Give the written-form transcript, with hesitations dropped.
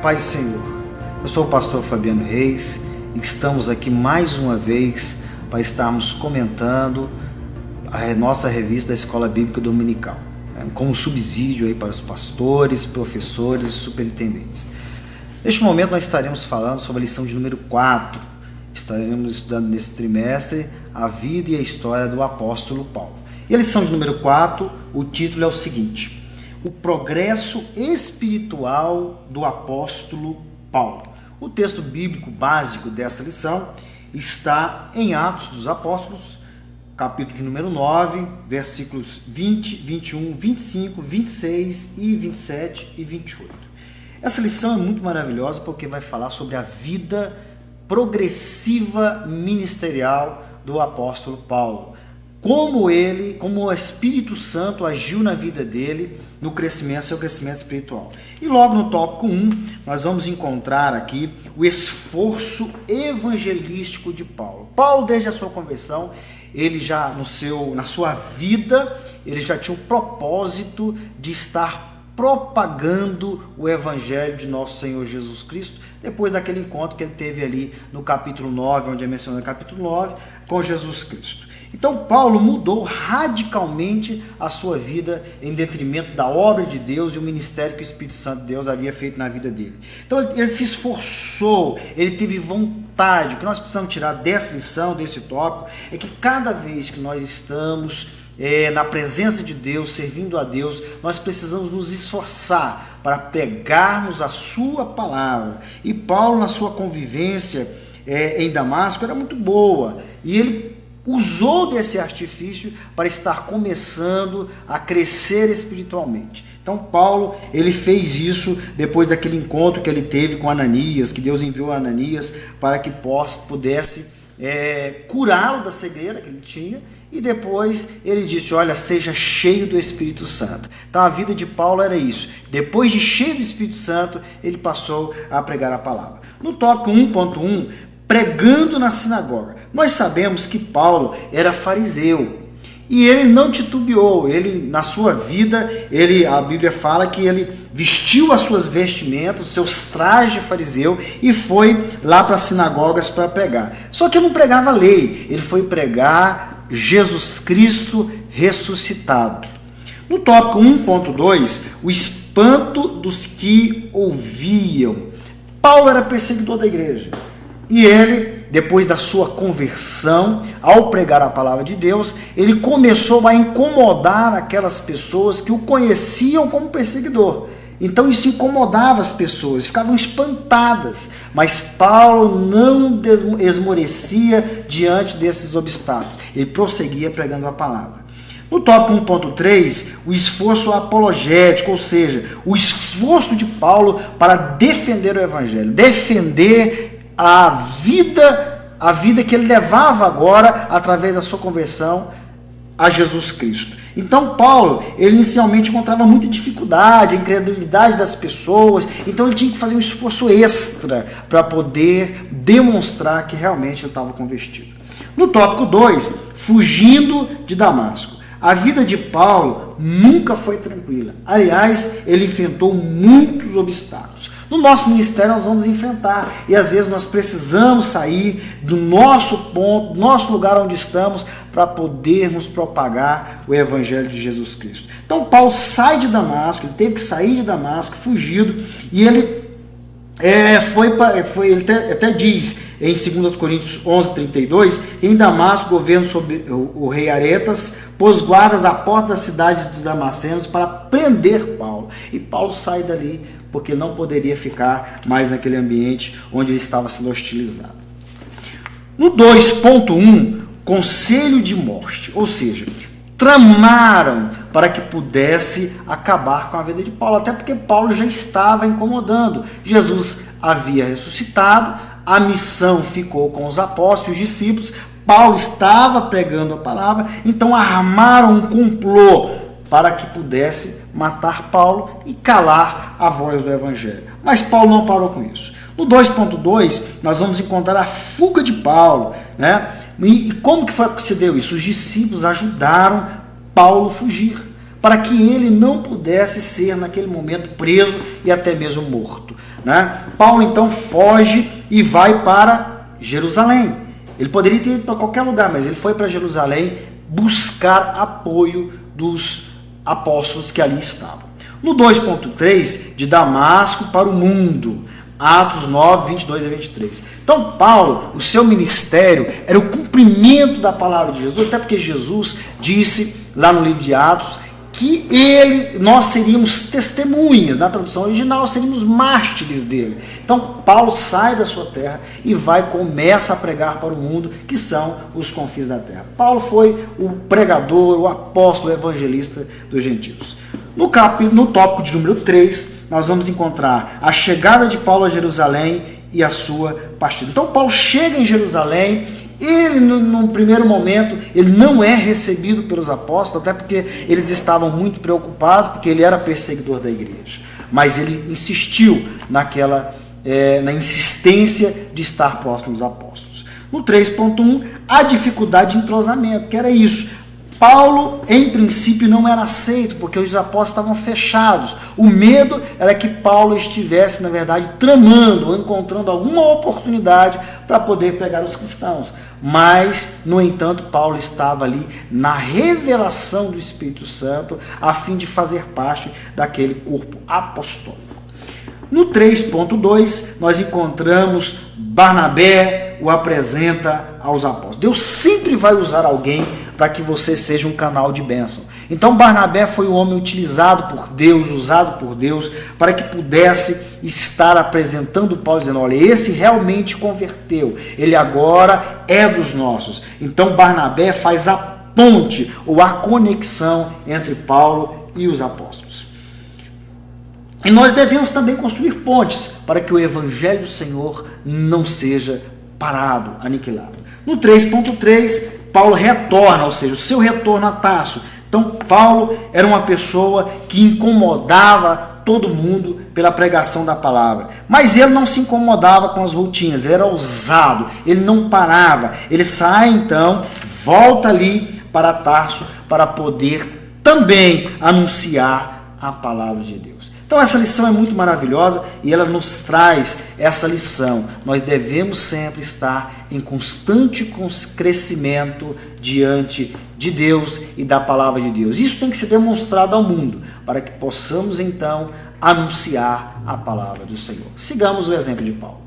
paz do Senhor. Eu sou o pastor Fabiano Reis e estamos aqui mais uma vez para estarmos comentando a nossa revista da Escola Bíblica Dominical, como subsídio aí para os pastores, professores e superintendentes. Neste momento nós estaremos falando sobre a lição de número 4. Estaremos estudando nesse trimestre a vida e a história do apóstolo Paulo. E a lição de número 4, o título é o seguinte: o progresso espiritual do apóstolo Paulo. O texto bíblico básico desta lição está em Atos dos Apóstolos, capítulo de número 9, versículos 20, 21, 25, 26 e 27 e 28. Essa lição é muito maravilhosa porque vai falar sobre a vida progressiva ministerial do apóstolo Paulo. Como o Espírito Santo agiu na vida dele no crescimento, seu crescimento espiritual. E logo no tópico 1, nós vamos encontrar aqui o esforço evangelístico de Paulo. Paulo, desde a sua conversão, ele já na sua vida, ele já tinha o propósito de estar propagando o evangelho de nosso Senhor Jesus Cristo, depois daquele encontro que ele teve ali no capítulo 9, onde é mencionado no capítulo 9, com Jesus Cristo. Então Paulo mudou radicalmente a sua vida em detrimento da obra de Deus e o ministério que o Espírito Santo de Deus havia feito na vida dele. Então ele se esforçou, ele teve vontade. O que nós precisamos tirar dessa lição, desse tópico, é que cada vez que nós estamos na presença de Deus, servindo a Deus, nós precisamos nos esforçar para pregarmos a sua palavra. E Paulo, na sua convivência em Damasco, era muito boa, e ele usou desse artifício para estar começando a crescer espiritualmente. Então Paulo, ele fez isso depois daquele encontro que ele teve com Ananias, que Deus enviou a Ananias para que pudesse curá-lo da cegueira que ele tinha, e depois ele disse: olha, seja cheio do Espírito Santo. Então a vida de Paulo era isso. Depois de cheio do Espírito Santo, ele passou a pregar a palavra. No tópico 1.1, pregando na sinagoga. Nós sabemos que Paulo era fariseu e ele não titubeou. Ele, na sua vida, a Bíblia fala que ele vestiu as suas vestimentas, os seus trajes de fariseu, e foi lá para as sinagogas para pregar. Só que ele não pregava a lei, ele foi pregar Jesus Cristo ressuscitado. No tópico 1.2, o espanto dos que ouviam. Paulo era perseguidor da igreja. E ele, depois da sua conversão, ao pregar a palavra de Deus, ele começou a incomodar aquelas pessoas que o conheciam como perseguidor. Então isso incomodava as pessoas, ficavam espantadas. Mas Paulo não esmorecia diante desses obstáculos. Ele prosseguia pregando a palavra. No tópico 1.3, o esforço apologético, ou seja, o esforço de Paulo para defender o evangelho, defender a vida que ele levava agora através da sua conversão a Jesus Cristo. Então Paulo, ele inicialmente encontrava muita dificuldade, a incredulidade das pessoas, então ele tinha que fazer um esforço extra para poder demonstrar que realmente ele estava convertido. No tópico 2, fugindo de Damasco. A vida de Paulo nunca foi tranquila. Aliás, ele enfrentou muitos obstáculos. No nosso ministério nós vamos enfrentar, e às vezes nós precisamos sair do nosso ponto, do nosso lugar onde estamos, para podermos propagar o evangelho de Jesus Cristo. Então Paulo sai de Damasco, ele teve que sair de Damasco, fugido, e ele ele até diz em 2 Coríntios 11:32, em Damasco, o governo sobre o rei Aretas pôs guardas à porta da cidade dos damascenos para prender Paulo. E Paulo sai dali porque ele não poderia ficar mais naquele ambiente onde ele estava sendo hostilizado. No 2.1, conselho de morte, ou seja, tramaram para que pudesse acabar com a vida de Paulo, até porque Paulo já estava incomodando. Jesus havia ressuscitado, a missão ficou com os apóstolos e os discípulos, Paulo estava pregando a palavra, então armaram um complô para que pudesse matar Paulo e calar a voz do evangelho. Mas Paulo não parou com isso. No 2.2, nós vamos encontrar a fuga de Paulo, né? E como que se deu isso? Os discípulos ajudaram Paulo a fugir. para que ele não pudesse ser naquele momento preso e até mesmo morto, né? Paulo então foge e vai para Jerusalém. Ele poderia ter ido para qualquer lugar, mas ele foi para Jerusalém buscar apoio dos apóstolos que ali estavam. No 2.3, de Damasco para o mundo, Atos 9, 22 a 23. Então Paulo, o seu ministério era o cumprimento da palavra de Jesus, até porque Jesus disse lá no livro de Atos que nós seríamos testemunhas, na tradução original seríamos mártires dele. Então Paulo sai da sua terra e começa a pregar para o mundo, que são os confins da terra. Paulo foi o pregador, o apóstolo, o evangelista dos gentios. No tópico de número 3, nós vamos encontrar a chegada de Paulo a Jerusalém e a sua partida. Então Paulo chega em Jerusalém. Ele, no primeiro momento, ele não é recebido pelos apóstolos, até porque eles estavam muito preocupados, porque ele era perseguidor da igreja. Mas ele insistiu na insistência de estar próximo dos apóstolos. No 3.1, a dificuldade de entrosamento, que era isso. Paulo, em princípio, não era aceito, porque os apóstolos estavam fechados. O medo era que Paulo estivesse, na verdade, tramando ou encontrando alguma oportunidade para poder pegar os cristãos. Mas, no entanto, Paulo estava ali na revelação do Espírito Santo, a fim de fazer parte daquele corpo apostólico. No 3.2, nós encontramos Barnabé o apresenta aos apóstolos. Deus sempre vai usar alguém para que você seja um canal de bênção. Então Barnabé foi um homem utilizado por Deus, usado por Deus, para que pudesse estar apresentando Paulo, dizendo, olha, esse realmente converteu, ele agora é dos nossos. Então Barnabé faz a ponte ou a conexão entre Paulo e os apóstolos. E nós devemos também construir pontes para que o evangelho do Senhor não seja parado, aniquilado. No 3.3, Paulo retorna, ou seja, o seu retorno a Tarso. Então Paulo era uma pessoa que incomodava todo mundo pela pregação da palavra. Mas ele não se incomodava com as rotinas, ele era ousado, ele não parava. Ele sai então, volta ali para Tarso para poder também anunciar a palavra de Deus. Então essa lição é muito maravilhosa e ela nos traz essa lição. Nós devemos sempre estar em constante crescimento diante de Deus e da palavra de Deus. Isso tem que ser demonstrado ao mundo, para que possamos então anunciar a palavra do Senhor. Sigamos o exemplo de Paulo.